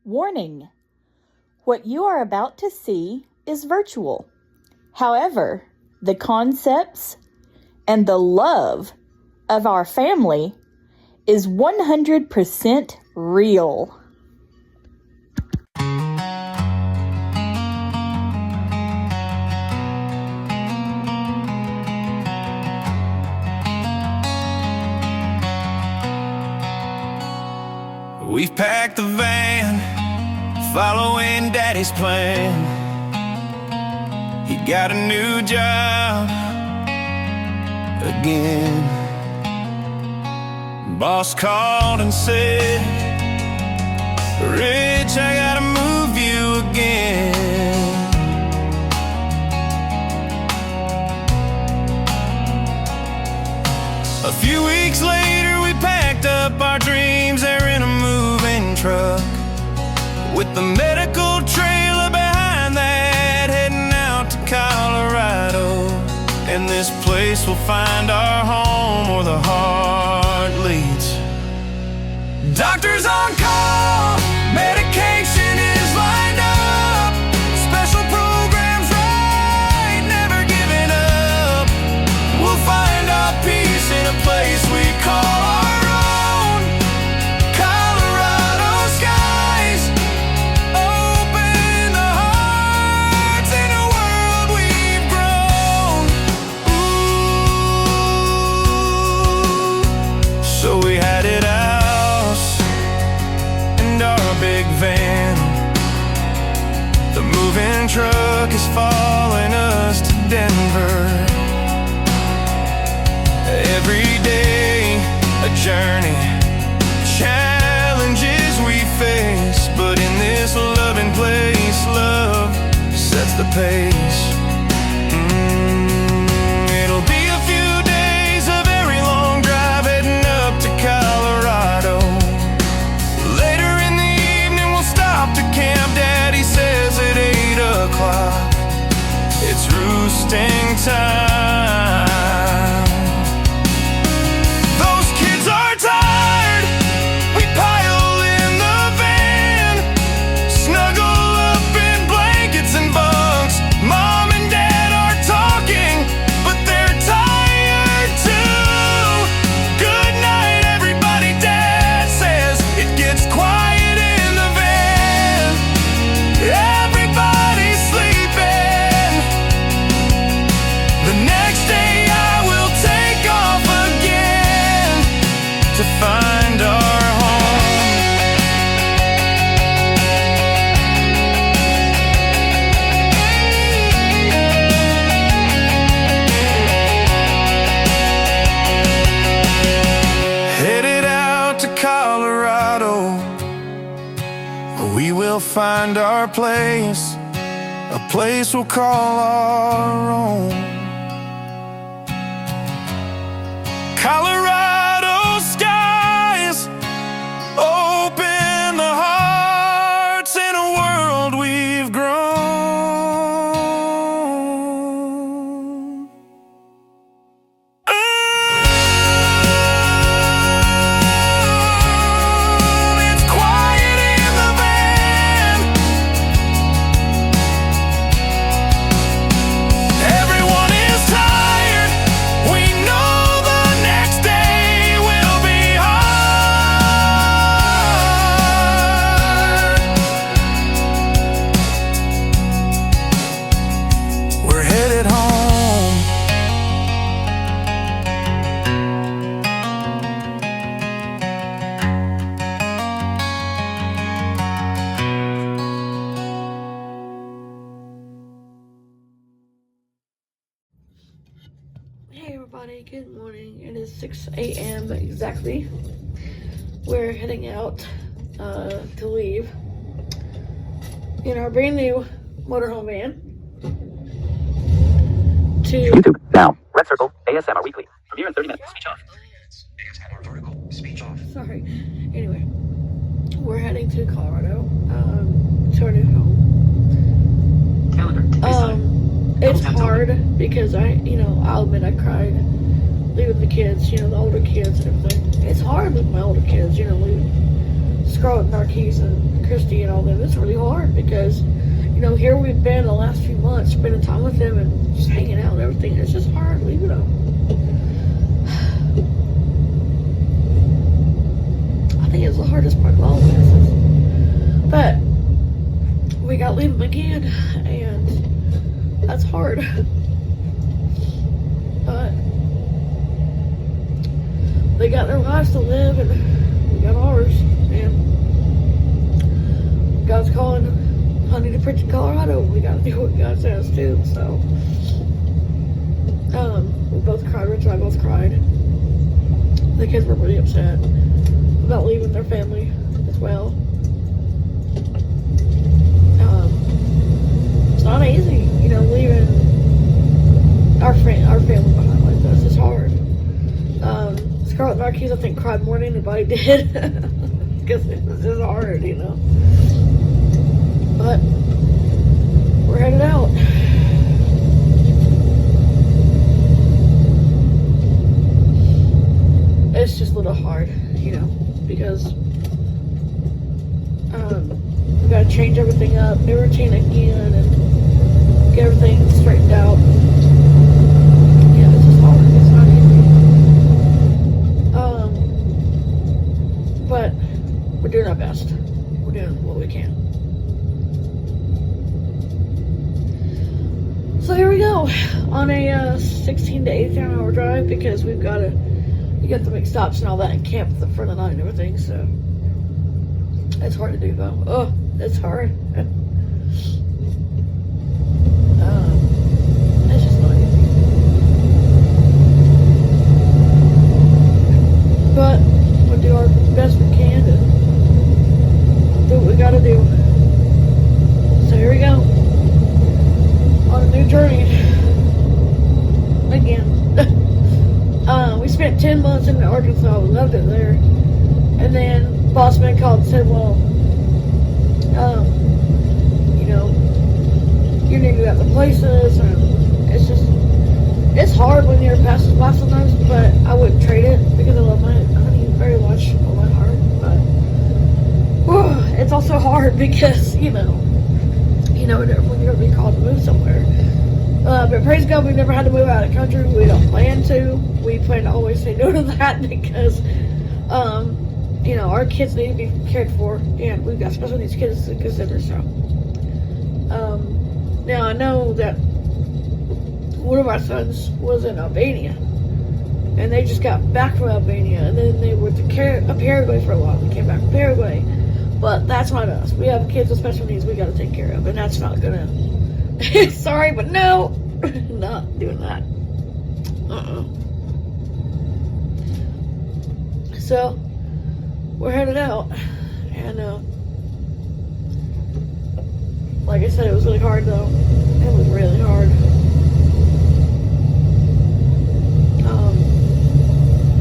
Warning: what you are about to see is virtual. However, the concepts and the love of our family is 100% real. We've packed the van, following Daddy's plan. He got a new job again. Boss called and said, "Rich, I gotta move you again." A few weeks later, we packed up our dreams. They're in a moving truck with the medical trailer behind that, heading out to Colorado. And this place will find our home where the heart leads. Doctors on call, medication is lined up, special programs right, never giving up. We'll find our peace in a place we call our own. Colorado skies, open the hearts in a world we've grown. Ooh. So we had it house and our big van. The moving truck is following us to Denver. Every day a journey, challenges we face, but in this loving place, love sets the pace. It'll be a few days, a very long drive, heading up to Colorado. Later in the evening we'll stop to camp. Daddy says at 8 o'clock it's roosting time. Those kids are tired. We pile in the van, snuggle up in blankets and bunks. Mom and Dad are talking, but they're tired too. Good night, everybody, Dad says. It gets quiet in the van. Everybody's sleeping. The next day I will take off again to find our home. Headed out to Colorado, we will find our place, a place we'll call our own. Colorado skies, open the hearts in a world we've grown. It's quiet in the van. Everyone is tired. We know the next day will be hard. We're headed home. Hey everybody, good morning. It is 6 a.m. exactly. We're heading out to leave in our brand new motorhome van to YouTube now. Red Circle ASMR Weekly. Premiere in 30 minutes. Speech off. ASMR vertical. Speech off. sorry. Anyway, we're heading to Colorado to our new home. Calendar. It's hard because I'll admit I cried leaving the kids, the older kids and everything. It's hard with my older kids, leaving. Scarlett and Narcisse and Christy and all them. It's really hard because, you know, here we've been the last few months spending time with them and just hanging out and everything. It's just hard leaving them. I think it's the hardest part of all of this. But we got to leave them again, and that's hard. But they got their lives to live, and we got ours. And God's calling Honey to preach in Colorado. We got to do what God says too. So, we both cried. Rich and I both cried. The kids were really upset about leaving their family as well. It's not easy, you know, leaving our family behind like this. It's hard. Scarlett and Narcisse, I think, cried more than anybody did because it was just hard, you know. But we're headed out. It's just a little hard, you know, because we gotta change everything up, new routine again, and get everything straightened out. Yeah, it's just hard. It's not easy. But we're doing our best. We're doing what we can. So here we go on a 16 to 18 hour drive because we've got to get to make stops and all that and camp for the night and everything. So it's hard to do though. Oh, it's hard. It's just not easy. But we'll do our best we can to do what we gotta do. So here we go. On a new journey. Again. We spent 10 months in Arkansas. We loved it there. And then boss man called and said, well, you know, you need to go out to places. And it's hard when you're past the spot sometimes, but I wouldn't trade it because I love my honey very much on my heart. But it's also hard because, you know, when you're going to be called to move somewhere. But praise God, we've never had to move out of the country. We don't plan to. We plan to always say no to that because, you know, our kids need to be cared for, and we've got special needs kids to consider. So, now I know that one of our sons was in Albania, and they just got back from Albania, and then they went to Paraguay for a while. They came back from Paraguay, but that's not us. We have kids with special needs we got to take care of, and that's not gonna. Sorry, but no, not doing that. So we're headed out, and like I said, it was really hard though. It was really hard.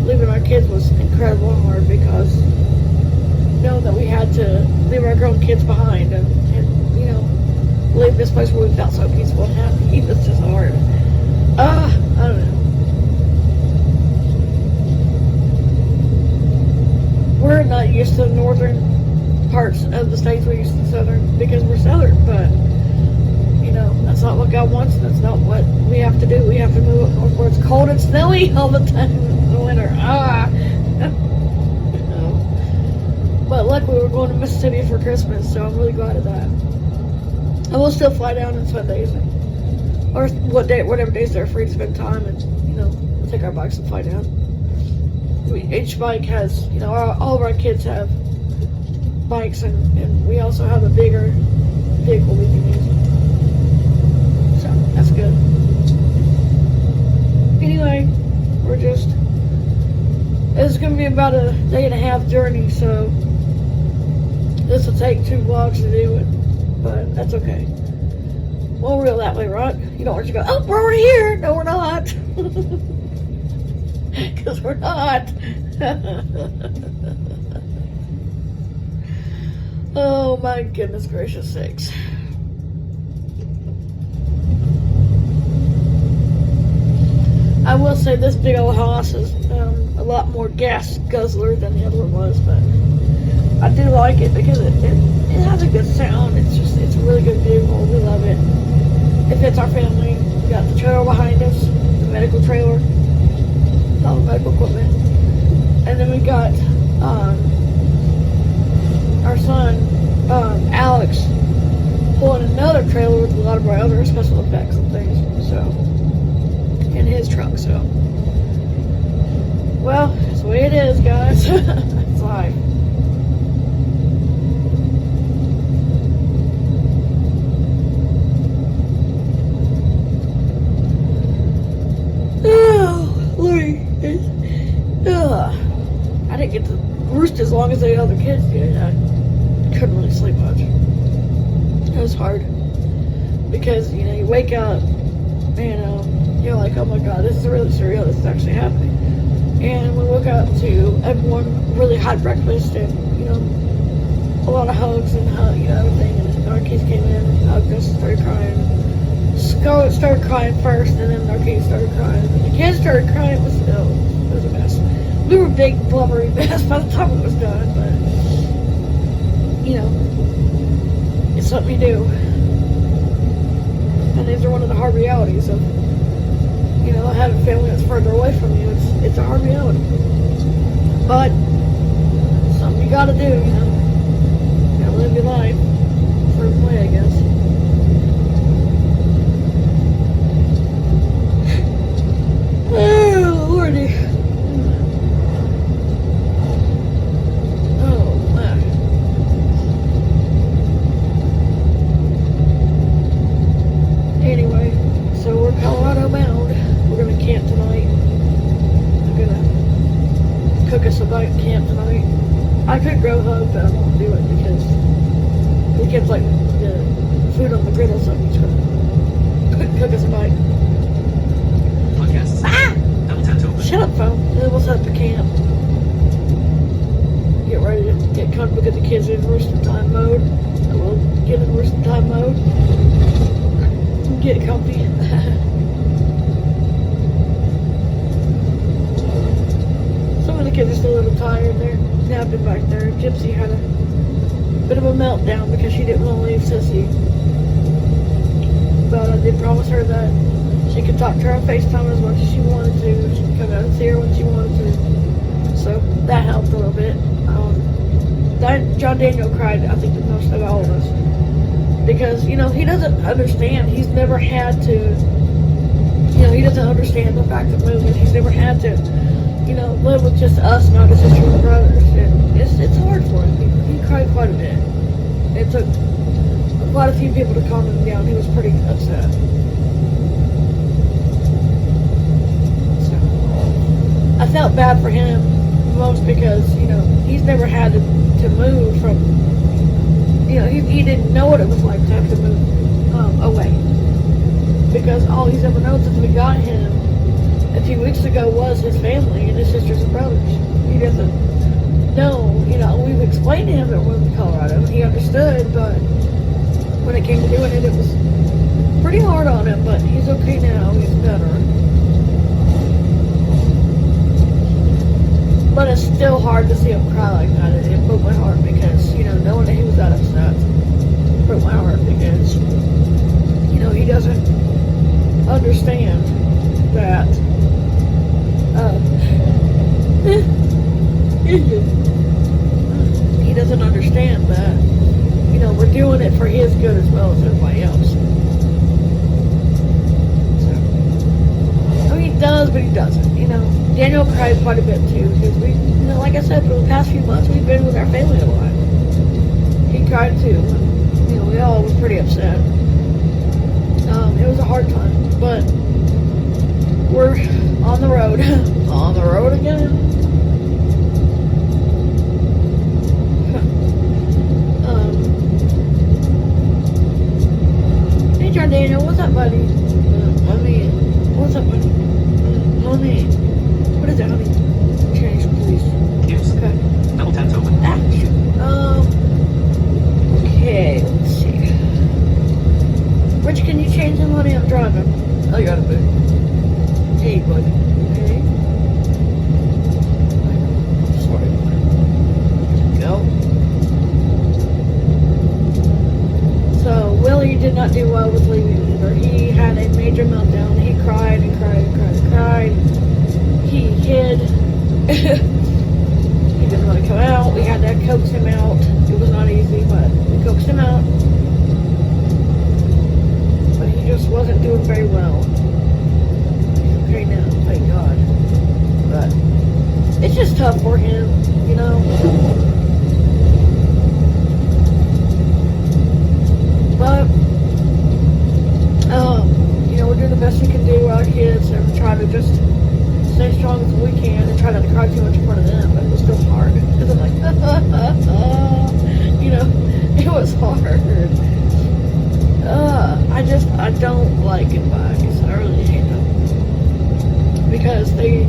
Leaving our kids was incredibly hard because knowing that we had to leave our grown kids behind and you know, leave this place where we felt so peaceful and happy. It was just hard. I don't know. We're not used to the northern parts of the states. We're used to the southern because we're southern, but you know, that's not what God wants. That's not what we have to do. We have to move up north where it's cold and snowy all the time in the winter. But luckily we're going to Mississippi for Christmas, so I'm really glad of that. I will still fly down on Sundays, or whatever days they're free to spend time and, you know, take our bikes and fly down. Each bike has, you know, all of our kids have bikes, and we also have a bigger vehicle we can use. So, that's good. Anyway, it's going to be about a day and a half journey, so this will take 2 vlogs to do it. But that's okay. We'll reel that way, right? You don't want to go, oh, we're already here. No, we're not. Because we're not. Oh, my goodness gracious sakes. I will say this big old house is a lot more gas guzzler than the other one was, but I do like it because it has a good sound. It's a really good vehicle. We love it. It fits our family. We got the trailer behind us, the medical trailer, all the medical equipment, and then we got our son Alex pulling another trailer with a lot of our other special effects and things. So in his truck. So well, that's the way it is, guys. It's life. I didn't get to roost as long as the other kids did. I couldn't really sleep much. It was hard because you wake up and you're like, oh my god, this is really surreal. This is actually happening. And we woke up to everyone really had breakfast and a lot of hugs and everything. And our kids came in and hugged us and started crying. Scarlett started crying first, and then our kids started crying. And the kids started crying, but still, it was a mess. We were a big, blubbery mess by the time it was done, but, it's something you do. And these are one of the hard realities of, having a family that's further away from you. It's a hard reality. But, something you gotta do, You gotta live your life a certain way, I guess. Oh, Lordy. Oh, my. Anyway, so we're Colorado bound. We're gonna camp tonight. I'm gonna cook us a bite and camp tonight. I could grow hub, but I won't do it because the kids like the food on the griddle, so I'm just gonna cook us a bite. Shut up, phone. Then we'll set up the camp. Get ready to get comfortable, get the kids in roosting time mode. And we'll get in roosting time mode. Get comfy. Some of the kids are still a little tired. They're napping back there. Gypsy had a bit of a meltdown because she didn't want to leave Sissy. But I did promise her that she could talk to her on FaceTime as much as she wanted to. She could come out and see her when she wanted to. So that helped a little bit. John Daniel cried, I think, the most of all of us. Because, he doesn't understand. He's never had to, he doesn't understand the fact of moving. He's never had to, live with just us, not his sister and brothers. And it's hard for him. He cried quite a bit. It took quite a few people to calm him down. He was pretty upset. I felt bad for him most because, he's never had to move from, he didn't know what it was like to have to move away. Because all he's ever known since we got him a few weeks ago was his family and his sisters and brothers. He doesn't know, we've explained to him that we're in Colorado. He understood, but when it came to doing it, it was pretty hard on him, but he's okay now. He's better. But it's still hard to see him cry like that. It broke my heart because, knowing that he was that upset broke my heart because, he doesn't understand that, he doesn't understand that, we're doing it for his good as well as everybody else. So, he does, but he doesn't, Daniel cried quite a bit too, because we, like I said, for the past few months, we've been with our family a lot. He cried too. We all were pretty upset. It was a hard time, but we're on the road. On the road again. Hey, John Daniel, what's up, buddy? Mommy, what's up, buddy? Mommy. What is that, honey? Change, please. Yes. Okay. Double tap to open. Okay, let's see. Rich, can you change the money? I'm driving. Oh, you got it, babe. Hey, buddy. Hey. Sorry. Go. not do well with leaving either. He had a major meltdown. He cried and cried and cried and cried. He hid. He didn't want to come out. We had to coax him out. It was not easy, but we coaxed him out. But he just wasn't doing very well. He's okay now, thank God. But it's just tough for him, you know. But, you know, we're doing the best we can do with our kids and we're trying to just stay strong as we can and try not to cry too much in front of them, but it was still hard. Because I'm like, you know, it was hard. I don't like goodbyes. I really hate them. Because we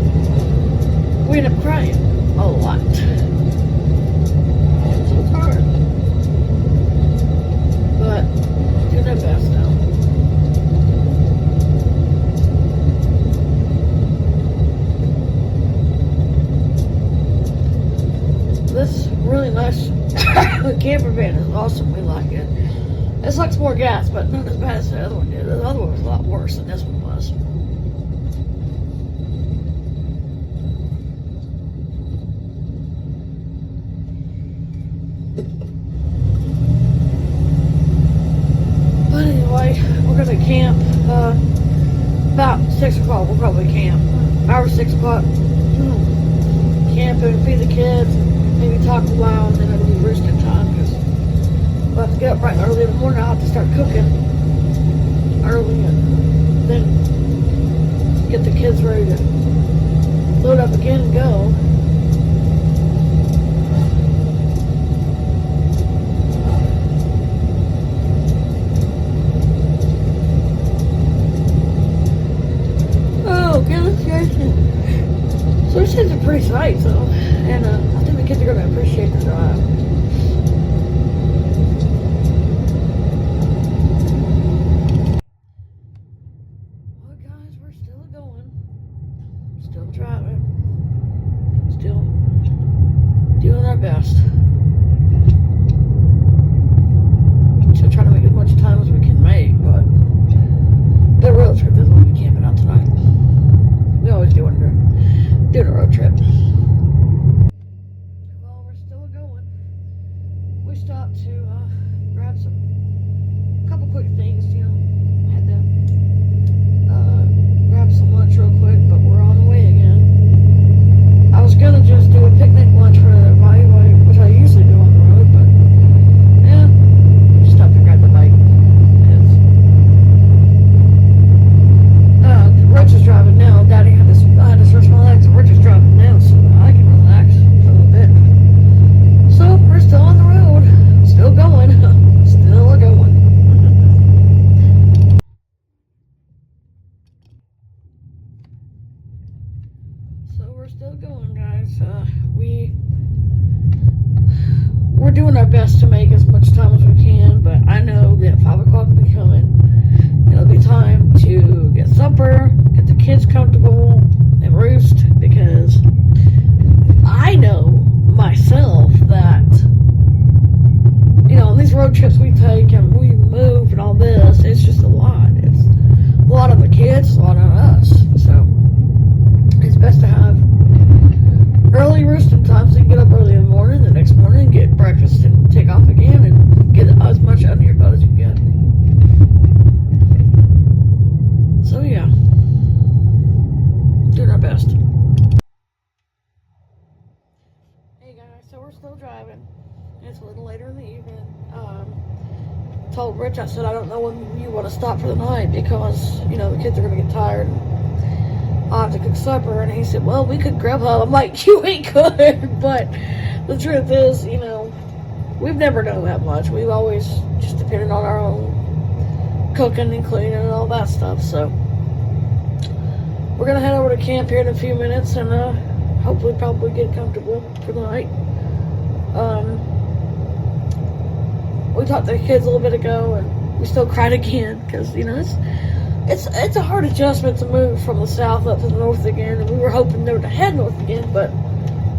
end up crying a lot. So it's hard. But doing our best now. This really nice camper van is awesome. We like it. It sucks more gas, but not as bad as the other one did. The other one was a lot worse than this one was. But anyway, we're gonna camp about 6 o'clock. We'll probably camp. 5 or 6 o'clock. Camp and feed the kids. Maybe talk a while, and then it'll be roosting time because we'll have to get up bright and early in the morning. I'll have to start cooking early and then get the kids ready to load up again and go. Oh, goodness gracious. So this is a pretty sight, so, and I think the kids are going to appreciate the drive. Well, guys, we're still going. Still driving. Still doing our best. Still trying to make as much time as we can make, but the real truth is we'll be camping out tonight. We always do when we're doing a road trip. Well, we're still going. We stopped to grab a couple quick things, you know. Had to grab some lunch real quick, but we're on the way again. I was gonna just do a picnic lunch for everybody, which I usually do on the road, but yeah, just stopped to grab the bike. Rich is driving now. Daddy had to stretch my legs, and we're just driving now, so I can relax a little bit. So we're still on the road, still going, still going. So we're still going, guys. We're doing our best to make as much time as we can, but I know that 5 o'clock will be coming. It'll be time to get supper, get the kids comfortable, and roost, because I know myself that, you know, on these road trips we take and we move and all this, it's just a lot. It's a lot on the kids, it's a lot on us. So it's best to have early roosting time so you can get up early in the morning, the next morning, get breakfast and take off again and get as much under your butt as you can get. So yeah, doing our best. Hey guys, so we're still driving. It's a little later in the evening. Told Rich, I said, I don't know when you want to stop for the night because, you know, the kids are going to get tired. I'll have to cook supper. And he said, well, we could Grubhub. I'm like, you ain't good. But the truth is, you know, we've never done that much. We've always just depended on our own cooking and cleaning and all that stuff. So we're gonna head over to camp here in a few minutes and hopefully probably get comfortable for the night. We talked to the kids a little bit ago and we still cried again because, you know, it's a hard adjustment to move from the south up to the north again, and we were hoping never to head north again, but,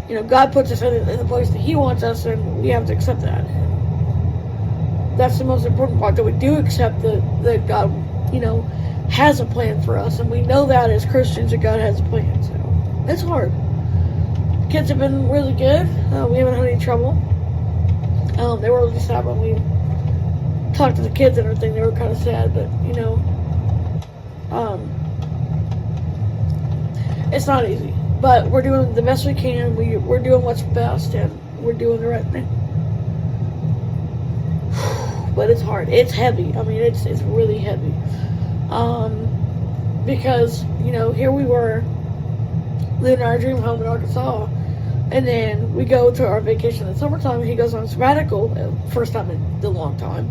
you know, God puts us in the place that He wants us, and we have to accept that. that's the most important part, that we do accept that God, has a plan for us, and we know that as Christians that God has a plan. So it's hard. Kids have been really good. We haven't had any trouble. They were really sad when we talked to the kids and everything. They were kind of sad, but it's not easy. But we're doing the best we can. We're doing what's best, and we're doing the right thing. But it's hard. It's heavy. I mean, it's really heavy. Because, here we were living our dream home in Arkansas, and then we go to our vacation in the summertime, and he goes on sabbatical, first time in a long time,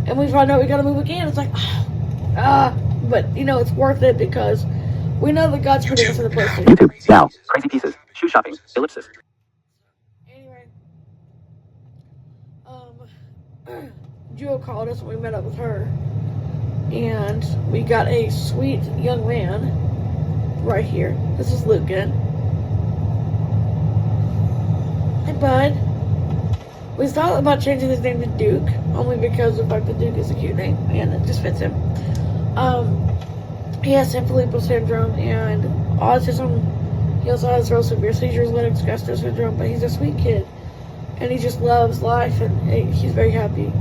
and we find out we gotta move again. It's like, but, it's worth it because we know that God's putting us in a place. YouTube, now, crazy pieces, shoe shopping, ellipsis. Anyway, Jewel called us and we met up with her, and we got a sweet young man right here. This is Lucan. Hey, bud. We thought about changing his name to Duke, only because of the fact that Duke is a cute name and it just fits him. He has Sanfilippo syndrome and autism. He also has real severe seizures, Lennox-Gastaut syndrome, but he's a sweet kid, and he just loves life, and he's very happy.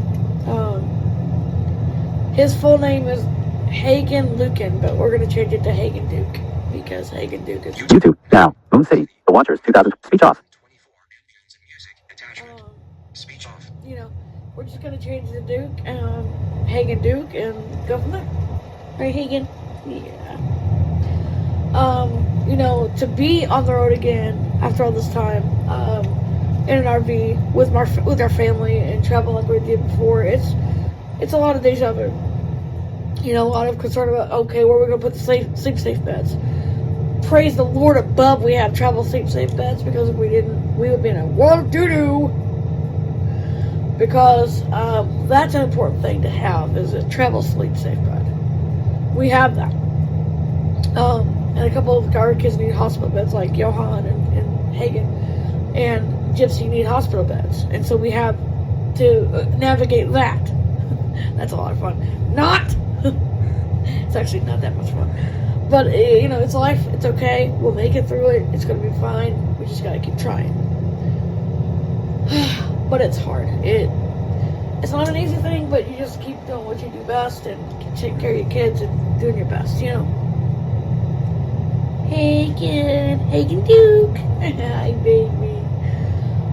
His full name is Hagen Lucan, but we're going to change it to Hagen Duke, because Hagen Duke is... YouTube, now, Moon City, The Watchers, 2000, speech off. We're just going to change the Duke, Hagen Duke, and go from there. Right, Hagen? Yeah. To be on the road again after all this time, in an RV with our family and travel like we did before, it's a lot of deja vu. A lot of concern about, okay, where are we going to put the sleep safe beds? Praise the Lord above we have travel sleep safe beds, because if we didn't, we would be in a world of doo-doo. Because that's an important thing to have, is a travel sleep safe bed. We have that. And a couple of our kids need hospital beds, like Johan and Hagen and Gypsy need hospital beds. And so we have to navigate that. That's a lot of fun. Not! It's actually not that much fun. But, it's life. It's okay. We'll make it through it. It's going to be fine. We just got to keep trying. But it's hard. It's not an easy thing, but you just keep doing what you do best and keep taking care of your kids and doing your best, Hagen Duke. Hi, baby.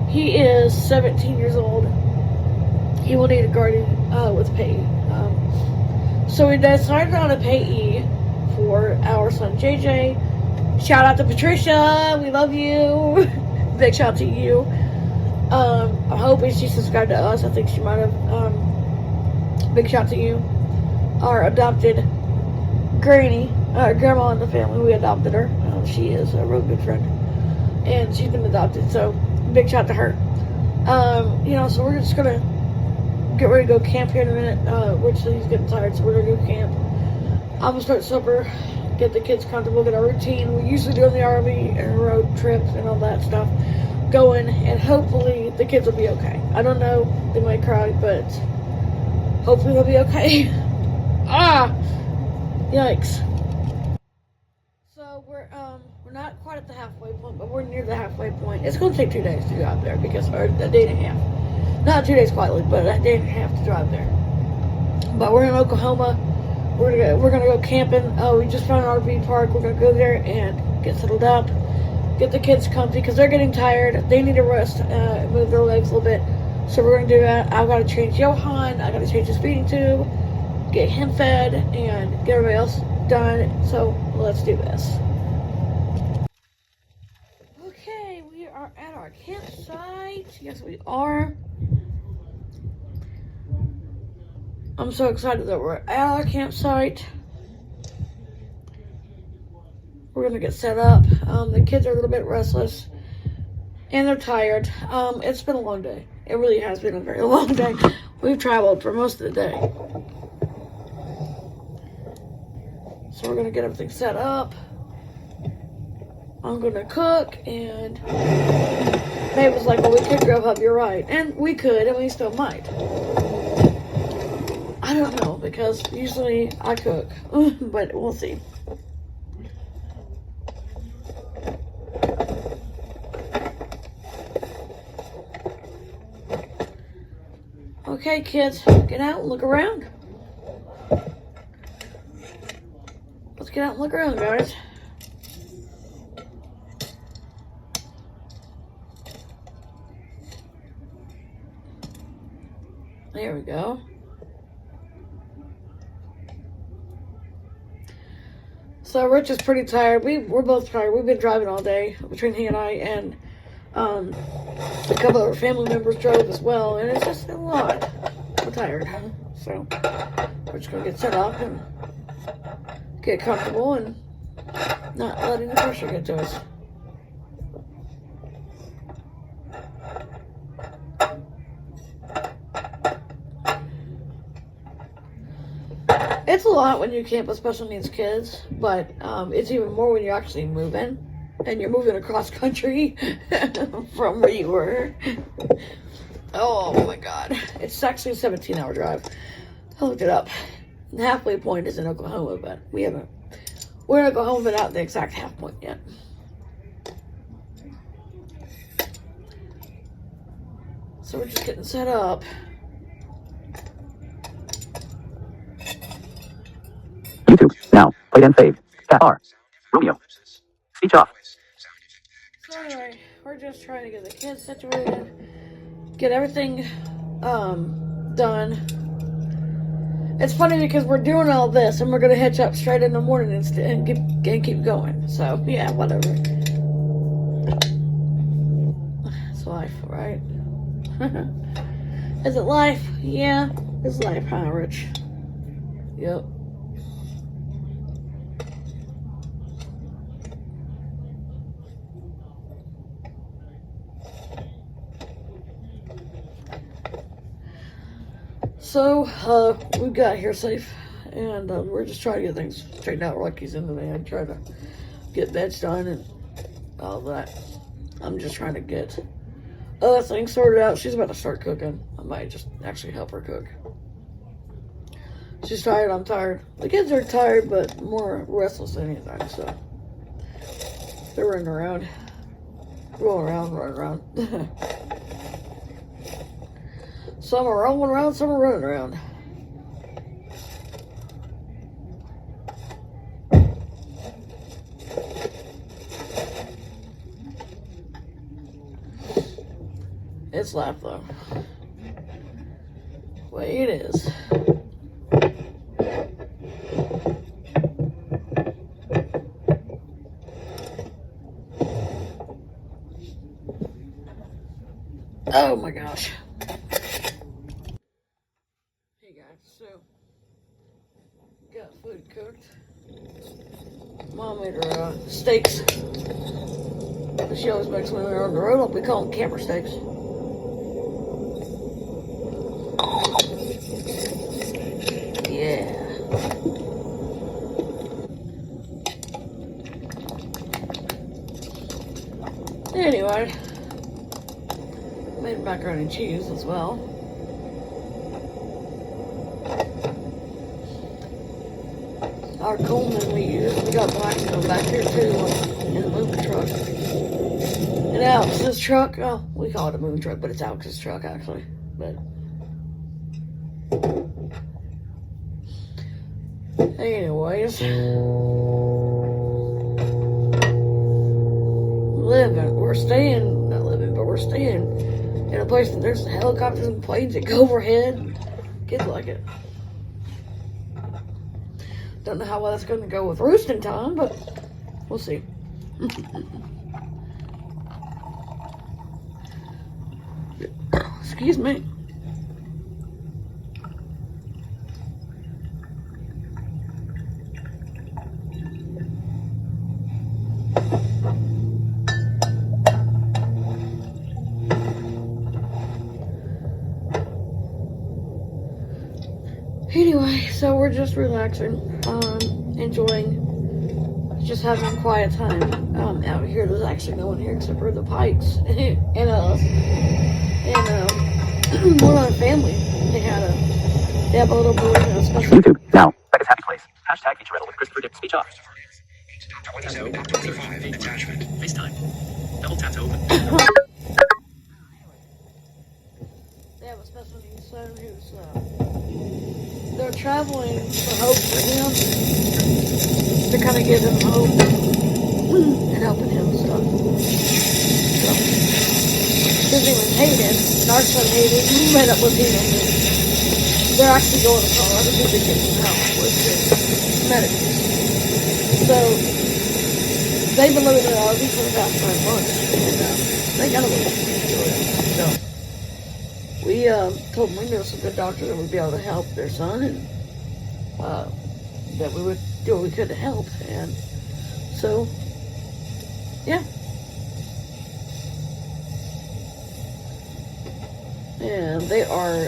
He is 17 years old. He will need a guardian with payee. So we decided on a payee for our son JJ. Shout out to Patricia. We love you. Big shout out to you. I'm hoping she subscribed to us. I think she might have. Big shout out to you. Our adopted grandma in the family. We adopted her. She is a real good friend, and she's been adopted. So big shout out to her. So we're just gonna get ready to go camp here in a minute. Rich said he's getting tired, so we're gonna go camp. I'm gonna start supper, get the kids comfortable, get our routine we usually do on the RV and road trips and all that stuff going, and hopefully the kids will be okay. I don't know, they might cry, but hopefully they'll be okay. Yikes. So we're not quite at the halfway point, but we're near the halfway point. It's gonna take 2 days to go out there, or a day and a half. Not 2 days quietly, but a day and a half to drive there. But we're in Oklahoma. We're gonna go camping. We just found an RV park. We're gonna go there and get settled up, get the kids comfy, because they're getting tired. They need to rest, move their legs a little bit. So we're gonna do that. I've got to change Johan. I got to change his feeding tube, get him fed, and get everybody else done. So let's do this. Okay, we are at our campsite. Yes, we are. I'm so excited that we're at our campsite. We're gonna get set up. The kids are a little bit restless and they're tired. It's been a long day. It really has been a very long day. We've traveled for most of the day. So we're gonna get everything set up. I'm gonna cook, and Babe was like, well, we could Grubhub, you're right. And we could, and we still might. because usually I cook, but we'll see. Okay, kids, get out and look around. Let's get out and look around, guys. There we go. So Rich is pretty tired. We're both tired. We've been driving all day between he and I, and a couple of our family members drove as well, and it's just a lot. We're tired, so we're just gonna get set up and get comfortable and not letting the pressure get to us. It's a lot when you camp with special needs kids, but it's even more when you're actually moving, and you're moving across country from where you were. Oh my God. It's actually a 17-hour drive. I looked it up. The halfway point is in Oklahoma, but we're in Oklahoma, but not the exact half point yet. So we're just getting set up. YouTube. Now. Play and save. Tap R. Romeo. Speech off. So anyway, we're just trying to get the kids situated, get everything done. It's funny because we're doing all this and we're gonna hitch up straight in the morning and keep going. So yeah, whatever. It's life, right? Is it life? Yeah, it's life, huh, Rich? Yep. So, we got here safe, and we're just trying to get things straightened out. Rocky's in the van, trying to get beds done and all that. I'm just trying to get other things sorted out. She's about to start cooking. I might just actually help her cook. She's tired, I'm tired. The kids are tired, but more restless than anything, so they're running around, rolling around, running around. Some are rolling around, some are running around. It's life, though. Way it is. Oh my gosh. So, got food cooked. Mom made her steaks. She always makes when we're on the road. We call them camper steaks. Yeah. Anyway, made macaroni and cheese as well. Our Coleman we use, we got Blackstone back here too, in the moving truck. And Alex's truck, oh, we call it a moving truck, but it's Alex's truck actually. But anyways, we're staying in a place that there's helicopters and planes that go overhead. Kids like it. Don't know how well that's going to go with roosting time, but we'll see. Excuse me. Anyway, so we're just relaxing, enjoying, just having a quiet time. Out here, there's actually no one here except for the Pikes and us, and one other family. They had They have a little balloon and a special. YouTube now. Becca's Happy Place. Hashtag feature riddle with Christopher Dip. Speech off. 27.25 attachment. FaceTime. Double tap to open. They have a special needs son who's they're traveling for hope for him to kind of give him hope and helping him and stuff. So, his name is Hayden, and our son Hayden, we met up with him. And they're actually going to Colorado to get some help with his medics. So they've been living in an RV for the past 5 months, and they got a little. So we told them we knew some good doctors that would be able to help their son, and that we would do what we could to help. And so, yeah. And they are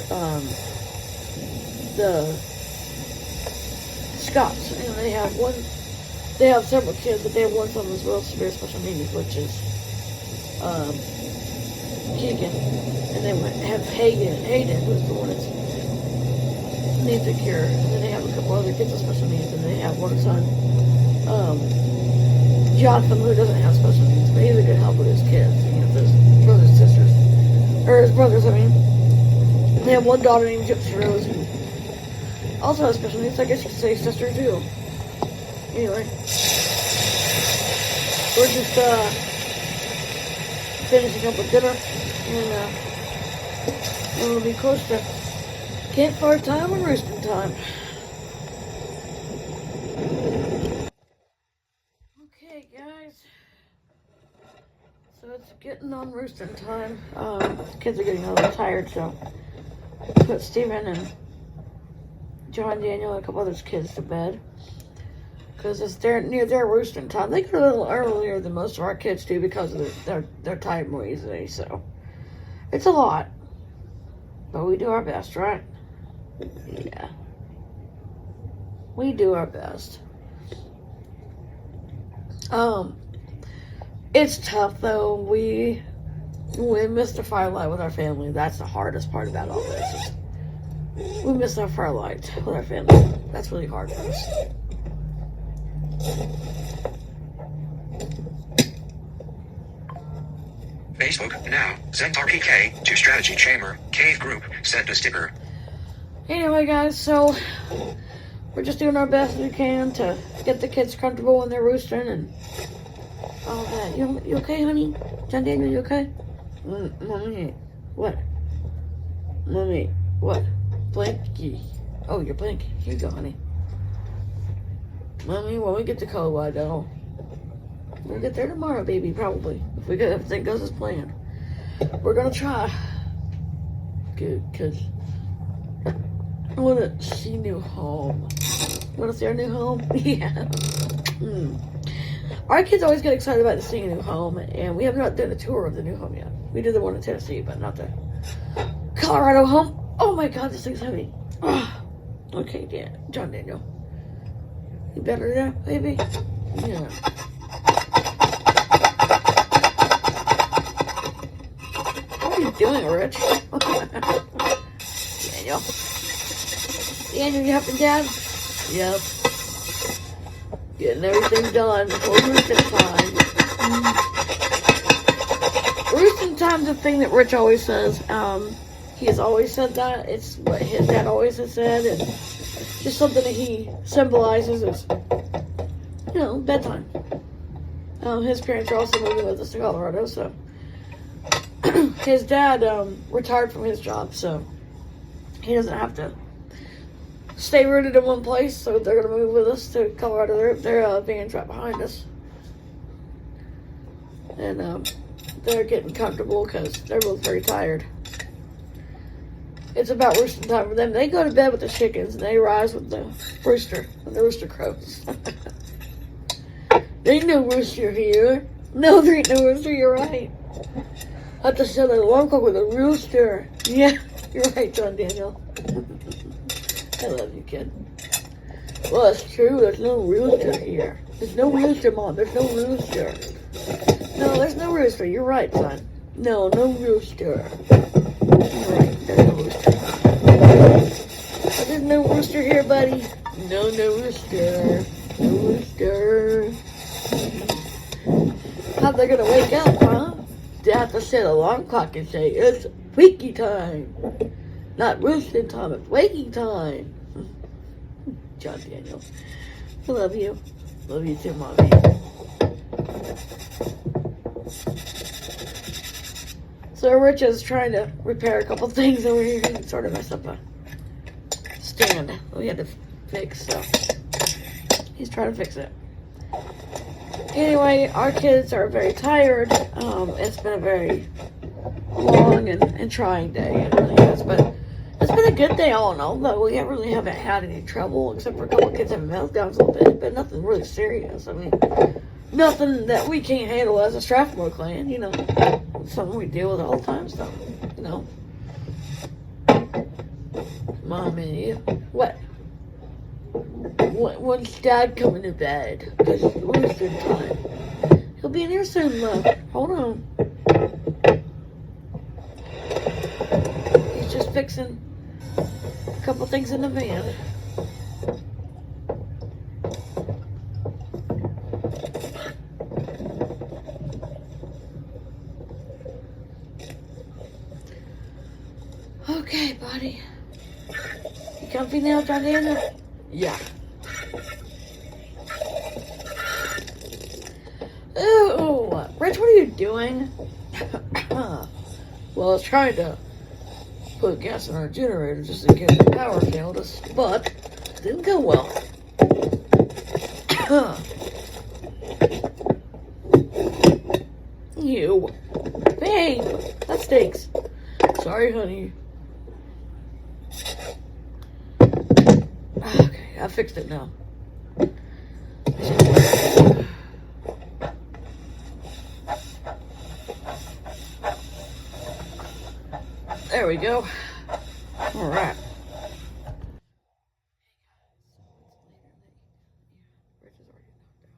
the Scots, and they have one. They have several kids, but they have one son with real severe special needs, which is Keegan. And they have Hayden, who's the one that needs a cure. And then they have a couple other kids with special needs, and they have one son, Jotham, who doesn't have special needs, but he's a good help with his kids. He has his brothers and sisters, or his brothers, I mean. And they have one daughter named Gypsy Rose, who also has special needs. I guess you could say sister too. Anyway, we're just finishing up with dinner, and we'll be close to campfire time and roosting time. Okay, guys, so it's getting on roosting time. The kids are getting a little tired, so put Steven and John Daniel and a couple other kids to bed. Because it's near their roosting time. They go a little earlier than most of our kids do because of they're tired more easily. So it's a lot, but we do our best, right? Yeah, we do our best. It's tough though. We miss the firelight with our family. That's the hardest part about all this. We miss our firelight with our family. That's really hard for us. Facebook now. Zentar PK to Strategy Chamber Cave Group sent a sticker. Anyway, guys, so we're just doing our best we can to get the kids comfortable when they're roosting and all that. You okay, honey? John Daniel, you okay? Mommy, what? Mommy, what? Blanky. Oh, you're Blanky. Here you go, honey. Mommy, when we get to Colorado, we'll get there tomorrow, baby, probably. If everything goes as planned. We're gonna try. Good, because I want to see new home. Want to see our new home? Yeah. Our kids always get excited about seeing a new home, and we have not done a tour of the new home yet. We did the one in Tennessee, but not the Colorado home. Oh my God, this thing's heavy. Okay, John Daniel. You better there, baby? Yeah. What are you doing, Rich? Daniel. Daniel, you helping Dad? Yep. Getting everything done before roosting time. Roosting time's a thing that Rich always says. He has always said that. It's what his dad always has said, and just something that he symbolizes as, bedtime. His parents are also moving with us to Colorado, so his dad retired from his job, so he doesn't have to stay rooted in one place. So they're gonna move with us to Colorado. Their van's right behind us, and they're getting comfortable because they're both very tired. It's about roosting time for them. They go to bed with the chickens, and they rise with the rooster, when the rooster crows. There ain't no rooster here. No, there ain't no rooster, you're right. I have to set an alarm clock with a rooster. Yeah, you're right, John Daniel. I love you, kid. Well, it's true, there's no rooster here. There's no rooster, Mom, there's no rooster. No, there's no rooster, you're right, son. No rooster. You're right, there's no rooster. I There's no rooster here, buddy. No rooster. No rooster. How they gonna wake up, huh? They have to set an alarm clock and say, it's waking time. Not roosting time, it's waking time. John Daniels. I love you. Love you too, Mommy. So Rich is trying to repair a couple things over here. He sort of messed up a stand we had to fix, so he's trying to fix it. Anyway, our kids are very tired. It's been a very long and trying day. It really is, but it's been a good day all in all, though. We really haven't had any trouble, except for a couple of kids having meltdowns a little bit, but nothing really serious. I mean, nothing that we can't handle as a Strathmore clan, you know. Something we deal with all the time, so, you know. Mommy, what? When's Dad coming to bed? Because it's rooster time. He'll be in here soon, love. Hold on. He's just fixing a couple things in the van. Okay, buddy. You comfy now, John Daniel? Yeah. Oh, Rich, what are you doing? Well, I was trying to put gas in our generator just in case the power failed us, but it didn't go well. You. Babe, that stinks. Sorry, honey. Okay, I fixed it now. There we go. All right. Rich is already knocked out.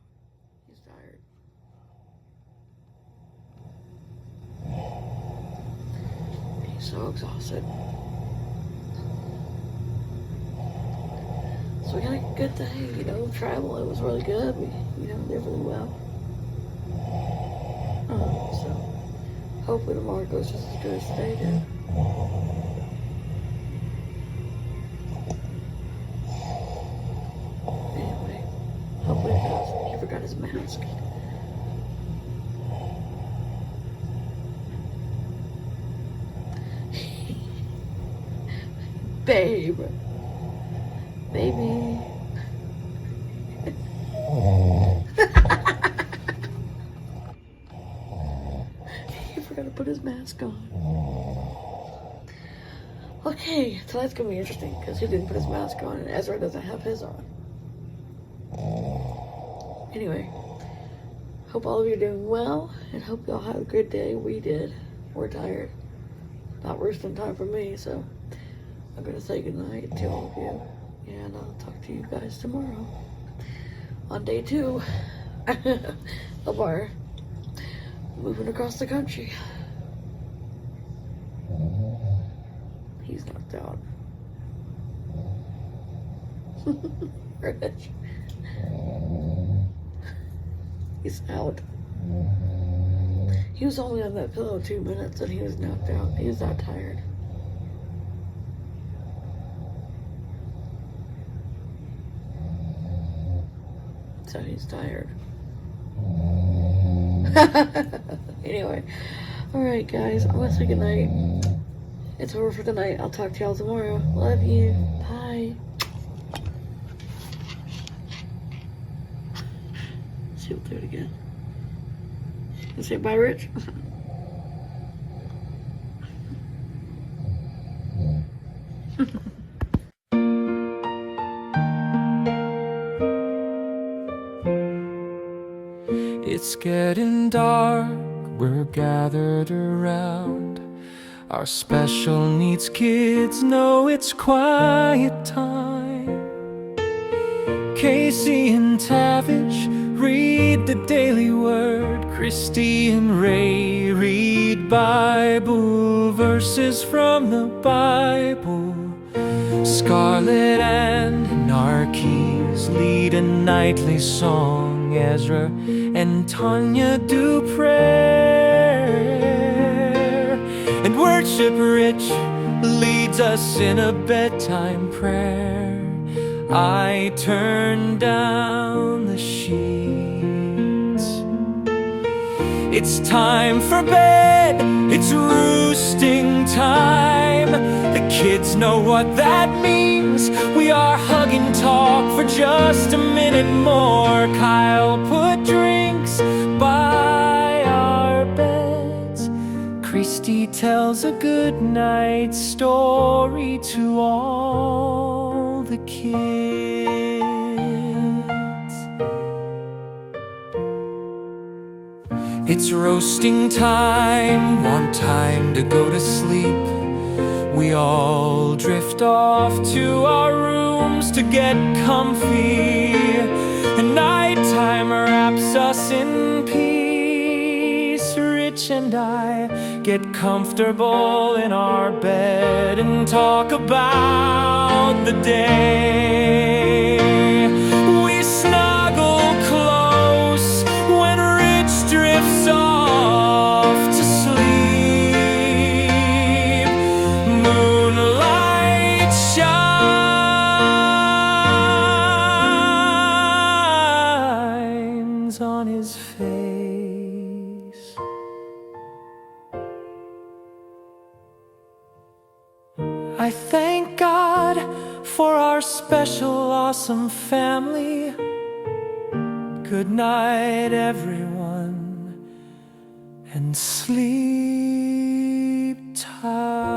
He's tired. He's so exhausted. So we had a good day, you know, travel. It was really good. We, you know, did really well. So hopefully tomorrow goes just as good as today did. Anyway, hopefully it does. He forgot his mask. Babe. Baby. He forgot to put his mask on. Okay, so that's gonna be interesting because he didn't put his mask on and Ezra doesn't have his on. Anyway, hope all of you are doing well and hope y'all had a good day. We did. We're tired. Not roosting time for me, so I'm gonna say goodnight to all of you. And I'll talk to you guys tomorrow on day 2 of our moving across the country. He's knocked out. Rich. He's out. He was only on that pillow 2 minutes and he was knocked out. He was that tired. So he's tired. Anyway, alright guys, I'm gonna say goodnight. It's over for the night. I'll talk to y'all tomorrow. Love you. Bye. See, we'll do it again. You say bye, Rich? It's getting dark, we're gathered around. Our special needs kids know it's quiet time. Casey and Tavish read the Daily Word. Christy and Ray read Bible verses from the Bible. Scarlet and Narkis lead a nightly song. Ezra and Tanya do prayer, and Worship Rich leads us in a bedtime prayer. I turn down the sheets. It's time for bed, it's roosting time. The kids know what that means. We are hug and talk for just a minute more. Kyle put drinks by our beds. Christy tells a good night story to all the kids. It's roasting time, want time to go to sleep. We all drift off to our rooms to get comfy, and nighttime wraps us in peace. Rich and I get comfortable in our bed and talk about the day. We snuggle close when Rich drifts off to sleep. Moonlight shines on his face. I thank God for our special, awesome family. Good night, everyone, and sleep tight.